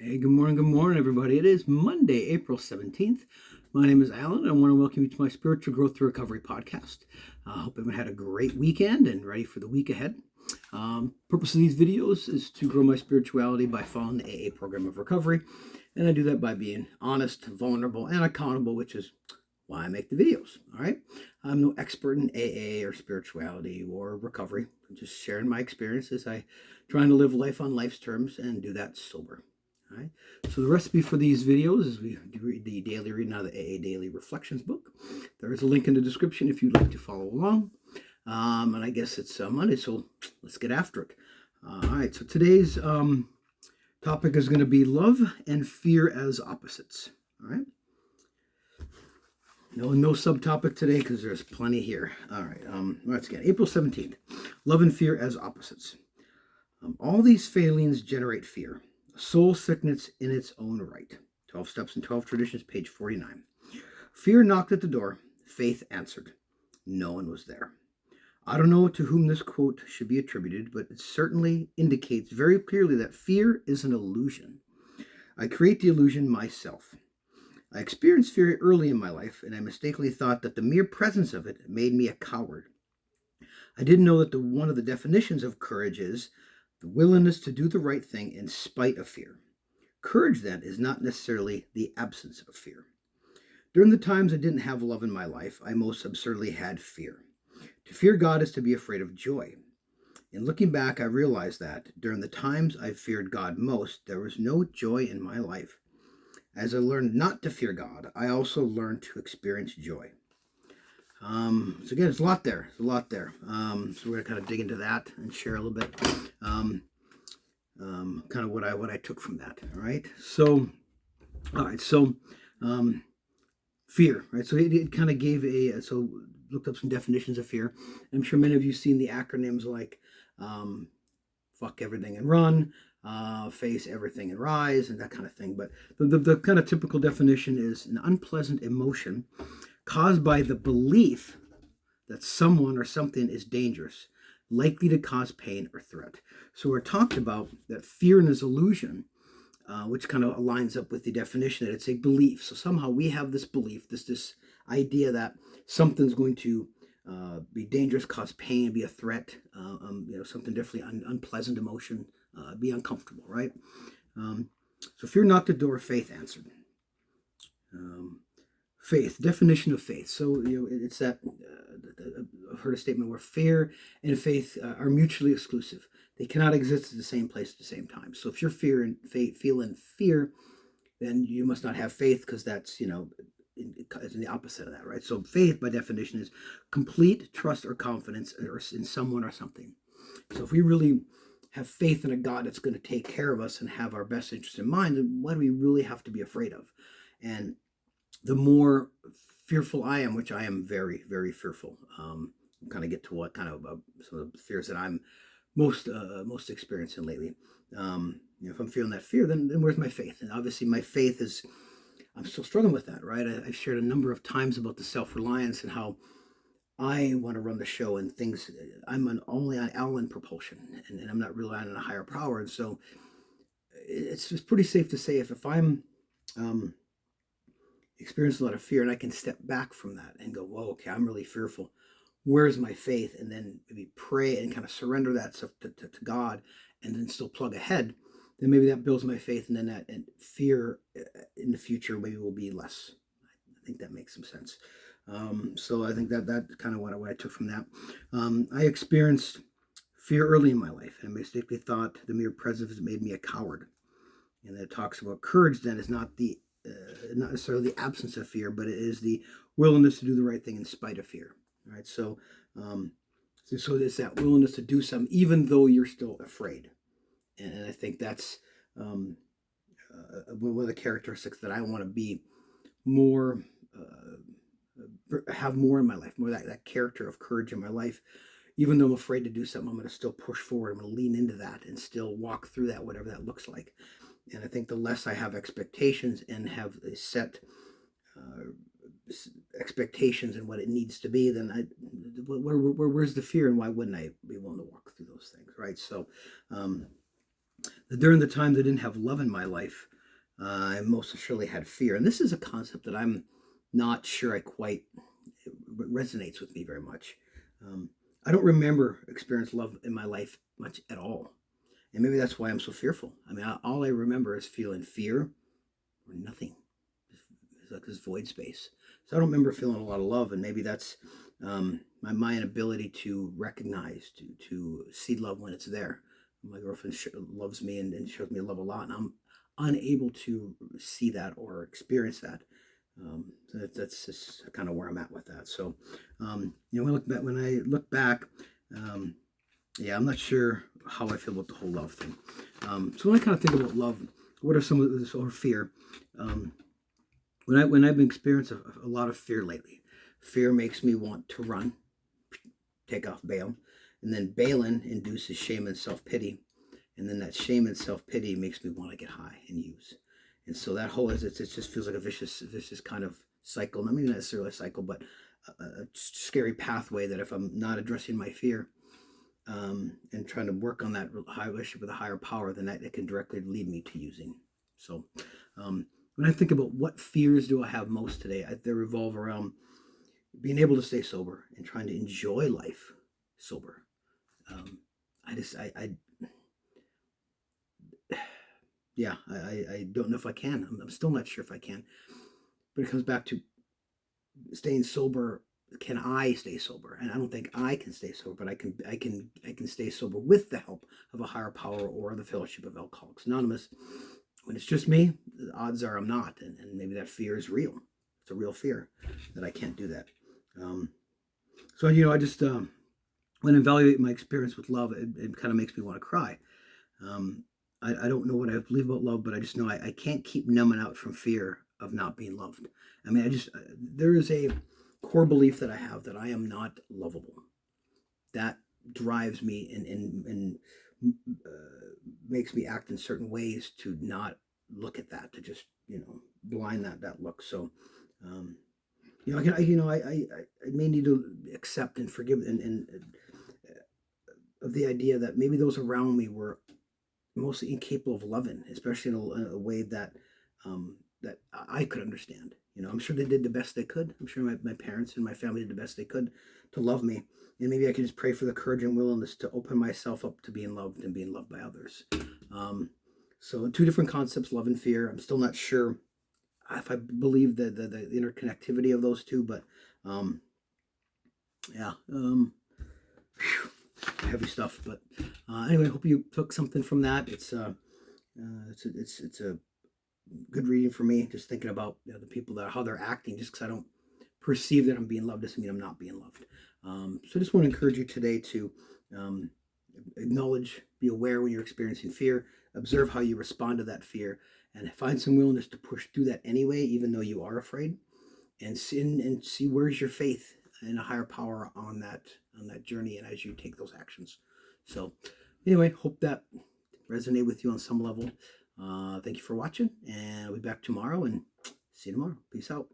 Hey, good morning, everybody. It is Monday, April 17th. My name is Alan, and I want to welcome you to my Spiritual Growth Through Recovery podcast. I hope everyone had a great weekend and ready for the week ahead. Purpose of these videos is to grow my spirituality by following the AA program of recovery, and I do that by being honest, vulnerable, and accountable, which is why I make the videos. All right, I'm no expert in AA or spirituality or recovery. I'm just sharing my experiences. I trying to live life on life's terms and do that sober. All right. So the recipe for these videos is we read the daily reading out of the AA Daily Reflections book. There is a link in the description if you'd like to follow along. And I guess it's Monday, so let's get after it. All right. So today's topic is going to be love and fear as opposites. All right. No subtopic today because there's plenty here. All right. Let's get April 17th. Love and fear as opposites. All these failings generate fear. Soul sickness in its own right. 12 Steps and 12 Traditions, page 49. Fear knocked at the door. Faith answered. No one was there. I don't know to whom this quote should be attributed, but it certainly indicates very clearly that fear is an illusion. I create the illusion myself. I experienced fear early in my life, and I mistakenly thought that the mere presence of it made me a coward. I didn't know that one of the definitions of courage is the willingness to do the right thing in spite of fear. Courage, then, is not necessarily the absence of fear. During the times I didn't have love in my life, I most absurdly had fear. To fear God is to be afraid of joy. In looking back, I realized that during the times I feared God most, there was no joy in my life. As I learned not to fear God, I also learned to experience joy. So again, there's a lot there. So we're gonna kind of dig into that and share a little bit, kind of what I took from that. All right. All right. Fear. Right. So it kind of gave looked up some definitions of fear. I'm sure many of you seen the acronyms like fuck everything and run, face everything and rise, and that kind of thing. But the kind of typical definition is an unpleasant emotion caused by the belief that someone or something is dangerous, likely to cause pain or threat. So we're talked about that fear is illusion, which kind of aligns up with the definition that it's a belief. So somehow we have this belief, this idea that something's going to be dangerous, cause pain, be a threat, something definitely unpleasant emotion, be uncomfortable, right? So fear knocked at the door, faith answered. Faith, definition of faith. So it's that I've heard a statement where fear and faith are mutually exclusive. They cannot exist at the same place at the same time. So if you're feeling fear, then you must not have faith because that's it's the opposite of that, right? So faith, by definition, is complete trust or confidence in someone or something. So if we really have faith in a God that's going to take care of us and have our best interest in mind, then what do we really have to be afraid of? And the more fearful I am, which I am very, very fearful, kind of get to what kind of some of the fears that I'm most experiencing lately. If I'm feeling that fear, then where's my faith? And obviously, my faith is I'm still struggling with that, right? I've shared a number of times about the self-reliance and how I want to run the show and things. Only on Allen propulsion, and I'm not relying on a higher power. And so it's pretty safe to say if I'm um, experience a lot of fear and I can step back from that and go, whoa, okay, I'm really fearful. Where's my faith? And then maybe pray and kind of surrender that stuff to God and then still plug ahead. Then maybe that builds my faith, and then that and fear in the future maybe will be less. I think that makes some sense. So I think that kind of what I took from that. I experienced fear early in my life, and I mistakenly thought the mere presence made me a coward. And it talks about courage. Then is not necessarily the absence of fear, but it is the willingness to do the right thing in spite of fear. Right. So it's that willingness to do something even though you're still afraid. And I think that's one of the characteristics that I want to be more, have more in my life, more that character of courage in my life. Even though I'm afraid to do something, I'm going to still push forward. I'm going to lean into that and still walk through that, whatever that looks like. And I think the less I have expectations and have a set expectations and what it needs to be, then where's the fear, and why wouldn't I be willing to walk through those things, right? So During the times I didn't have love in my life, I most surely had fear. And this is a concept that I'm not sure I quite resonates with me very much. Um, I don't remember experience love in my life much at all. And maybe that's why I'm so fearful. I mean, all I remember is feeling fear or nothing. It's like this void space. So I don't remember feeling a lot of love. And maybe that's my inability to recognize, to see love when it's there. My girlfriend loves me and shows me love a lot. And I'm unable to see that or experience that. So that's just kind of where I'm at with that. So, when I look back, um, yeah, I'm not sure how I feel about the whole love thing. So when I kind of think about love, what are some of this or fear? Um, when I've been experiencing a lot of fear lately, fear makes me want to run, take off bail, and then bailing induces shame and self pity, and then that shame and self pity makes me want to get high and use. And so that whole it just feels like a vicious kind of cycle. Not maybe not necessarily a cycle, but a scary pathway that if I'm not addressing my fear, and trying to work on that high relationship with a higher power, then that it can directly lead me to using. So, um, when I think about what fears do I have most today, they revolve around being able to stay sober and trying to enjoy life sober. Um, I just, yeah, I don't know if I can. I'm still not sure if I can. But it comes back to staying sober. Can I stay sober? And I don't think I can stay sober, but I can stay sober with the help of a higher power or the Fellowship of Alcoholics Anonymous. When it's just me, the odds are I'm not, and maybe that fear is real. It's a real fear that I can't do that. Um, so I just when I evaluate my experience with love, it kind of makes me want to cry. Um, I don't know what I believe about love, but I just know I can't keep numbing out from fear of not being loved. I mean, there is a core belief that I have that I am not lovable. That drives me and makes me act in certain ways to not look at that, to just blind that look. So, um, I can I may need to accept and forgive and of the idea that maybe those around me were mostly incapable of loving, especially in a way that I could understand. I'm sure they did the best they could. I'm sure my parents and my family did the best they could to love me. And maybe I could just pray for the courage and willingness to open myself up to being loved and being loved by others. Um, so two different concepts, love and fear. I'm still not sure if I believe the interconnectivity of those two, but um, yeah. Heavy stuff. But anyway, I hope you took something from that. It's a good reading for me. Just thinking about the people that how they're acting. Just because I don't perceive that I'm being loved doesn't mean I'm not being loved. So I just want to encourage you today to um, acknowledge, be aware when you're experiencing fear, observe how you respond to that fear, and find some willingness to push through that anyway, even though you are afraid, and see where's your faith in a higher power on that journey, and as you take those actions. So anyway, hope that resonate with you on some level. Thank you for watching, and I'll be back tomorrow, and see you tomorrow. Peace out.